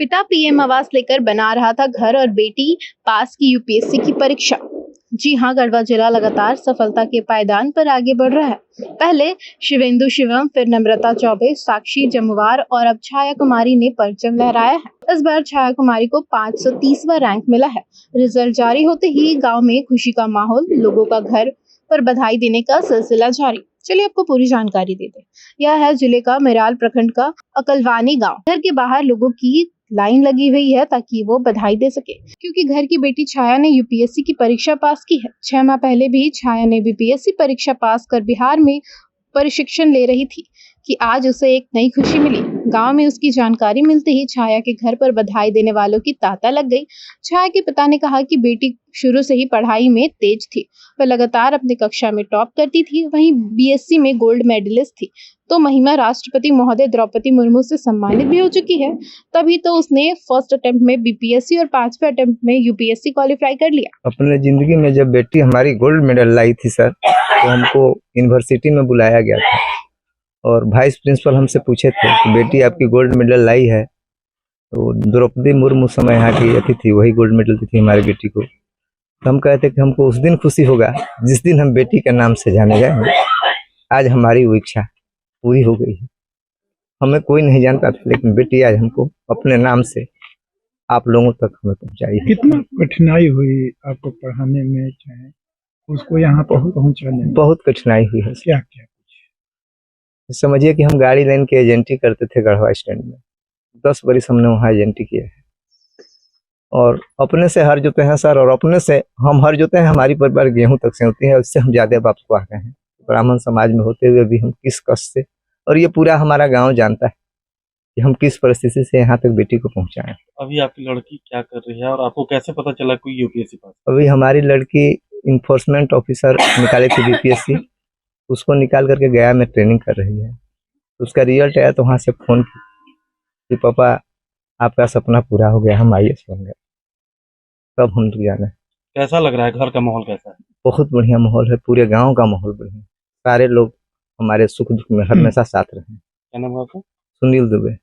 पिता पीएम आवास लेकर बना रहा था घर और बेटी पास की यूपीएससी की परीक्षा। जी हां, गढ़वा जिला लगातार सफलता के पायदान पर आगे बढ़ रहा है। पहले शिवेंदु शिवम, फिर नम्रता चौबे, साक्षी जमुवार और अब छाया कुमारी ने परचम लहराया है। इस बार छाया कुमारी को 530वां रैंक मिला है। रिजल्ट जारी होते ही गांव में खुशी का माहौल, लोगों का घर पर बधाई देने का सिलसिला जारी। चलिए आपको पूरी जानकारी देते हैं। यह है जिले का मेराल प्रखंड का अकलवानी गांव। घर के बाहर लोगों की लाइन लगी हुई है ताकि वो बधाई दे सके, क्योंकि घर की बेटी छाया ने यूपीएससी की परीक्षा पास की है। 6 माह पहले भी छाया ने बीपीएससी परीक्षा पास कर बिहार में प्रशिक्षण ले रही थी कि आज उसे एक नई खुशी मिली। गांव में उसकी जानकारी मिलते ही छाया के घर पर बधाई देने वालों की तांता लग गई। छाया के पिता ने कहा कि बेटी शुरू से ही पढ़ाई में तेज थी, वह लगातार अपनी कक्षा में टॉप करती थी। वहीं बीएससी में गोल्ड मेडलिस्ट थी, तो महिमा राष्ट्रपति महोदय द्रौपदी मुर्मू से सम्मानित भी हो चुकी है। तभी तो उसने फर्स्ट अटेम्प्ट में बीपीएससी और 5वें अटेम्प्ट में यूपीएससी क्वालिफाई कर लिया। अपने जिंदगी में जब बेटी हमारी गोल्ड मेडल लाई थी सर, तो हमको यूनिवर्सिटी में बुलाया गया था और वाइस प्रिंसिपल हमसे पूछे थे कि बेटी आपकी गोल्ड मेडल लाई है। तो द्रौपदी मुर्मू समय यहाँ की अतिथि, वही गोल्ड मेडल दी थी हमारी बेटी को। तो हम कहते कि हमको उस दिन खुशी होगा जिस दिन हम बेटी के नाम से जाने जाएंगे। आज हमारी वो इच्छा पूरी हो गई है। हमें कोई नहीं जानता था, लेकिन बेटी आज हमको अपने नाम से आप लोगों तक हमें पहुँचाई है। कितना कठिनाई हुई आपको पढ़ाने में, चाहे उसको यहाँ पहुँचाने में? बहुत कठिनाई हुई है। क्या क्या? समझिए कि हम गाड़ी लाइन की एजेंटी करते थे गढ़वा स्टैंड में। 10 बरिस हमने वहाँ एजेंटी किया है और अपने से हर जोते हैं सर, और अपने से हम हर जोते हैं। हमारी परिवार गेहूं तक से होती है, उससे हम ज्यादा बाप को आते हैं। ब्राह्मण समाज में होते हुए भी हम किस कष्ट से, और ये पूरा हमारा गांव जानता है कि हम किस परिस्थिति से यहाँ तक बेटी को पहुँचाए। अभी आपकी लड़की क्या कर रही है और आपको कैसे पता चला कोई यूपीएससी पास? अभी हमारी लड़की इन्फोर्समेंट ऑफिसर निकाले थी बीपीएससी, उसको निकाल करके गया में ट्रेनिंग कर रही है। उसका रिजल्ट आया तो वहाँ से फोन कि पापा आपका सपना पूरा हो गया, हम आईएएस बन गए। तब हम लोग जाने। कैसा लग रहा है? घर का माहौल कैसा है? बहुत बढ़िया माहौल है, पूरे गांव का माहौल बढ़िया। सारे लोग हमारे सुख दुख में हमेशा साथ रहे। क्या नाम है आपका? सुनील दुबे।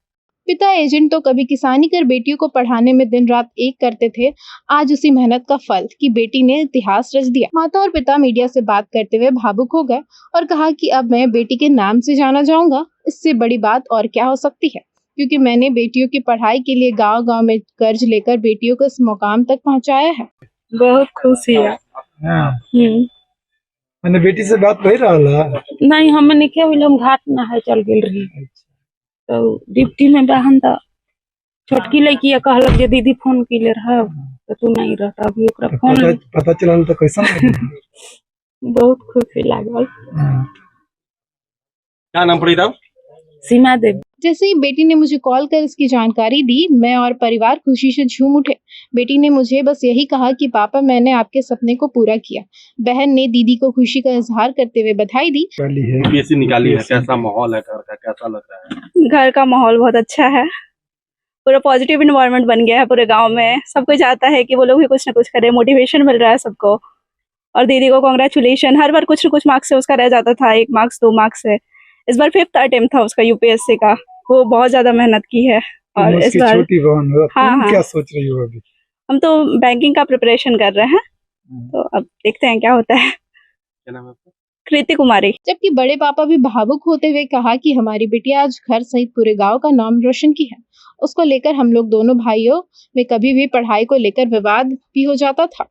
पिता एजेंट तो कभी किसानी कर बेटियों को पढ़ाने में दिन रात एक करते थे। आज उसी मेहनत का फल कि बेटी ने इतिहास रच दिया। माता और पिता मीडिया से बात करते हुए भावुक हो गए और कहा कि अब मैं बेटी के नाम से जाना जाऊंगा। इससे बड़ी बात और क्या हो सकती है, क्योंकि मैंने बेटियों की पढ़ाई के लिए गांव-गांव में कर्ज लेकर बेटियों को इस मुकाम तक पहुंचाया है। बहुत खुशी है। मैंने बेटी से बात वही रहा नहीं, हमने क्या हम घाट नहाए चल गेल रही। तो डिप्टी में बहन था, छोटकी लड़की कहलक जे दीदी फोन की ले रहा तो तू नहीं रहता। अभी ओकरा फोन पता चलल तो कैसा बहुत खुशी लागल। क्या नाम पड़ी था? सीमा देवी। जैसे ही बेटी ने मुझे कॉल कर इसकी जानकारी दी, मैं और परिवार खुशी से झूम उठे। बेटी ने मुझे बस यही कहा कि पापा मैंने आपके सपने को पूरा किया। बहन ने दीदी को खुशी का इजहार करते हुए बधाई दी। यूपीएससी निकाली है, कैसा माहौल है घर का, कैसा लग रहा है? घर का माहौल बहुत अच्छा है, पूरा पॉजिटिव इन्वायरमेंट बन गया है पूरे गांव में। सबको चाहता है कि वो लोग भी कुछ ना कुछ करे, मोटिवेशन मिल रहा है सबको। और दीदी को कांग्रेचुलेशन। हर बार कुछ न कुछ मार्क्स से उसका रह जाता था, 1 मार्क्स 2 मार्क्स से। इस बार 5th अटेम्प्ट था उसका यूपीएससी का। वो बहुत ज्यादा मेहनत की है। और इस बार छोटी बहन हो, हाँ, क्या सोच रही हो अभी? हम तो बैंकिंग का प्रिपरेशन कर रहे हैं, तो अब देखते हैं क्या होता है। क्या नाम है आपका? कृति कुमारी। जबकि बड़े पापा भी भावुक होते हुए कहा कि हमारी बेटिया आज घर सहित पूरे गांव का नाम रोशन की है। उसको लेकर हम लोग दोनों भाइयों में कभी भी पढ़ाई को लेकर विवाद भी हो जाता था।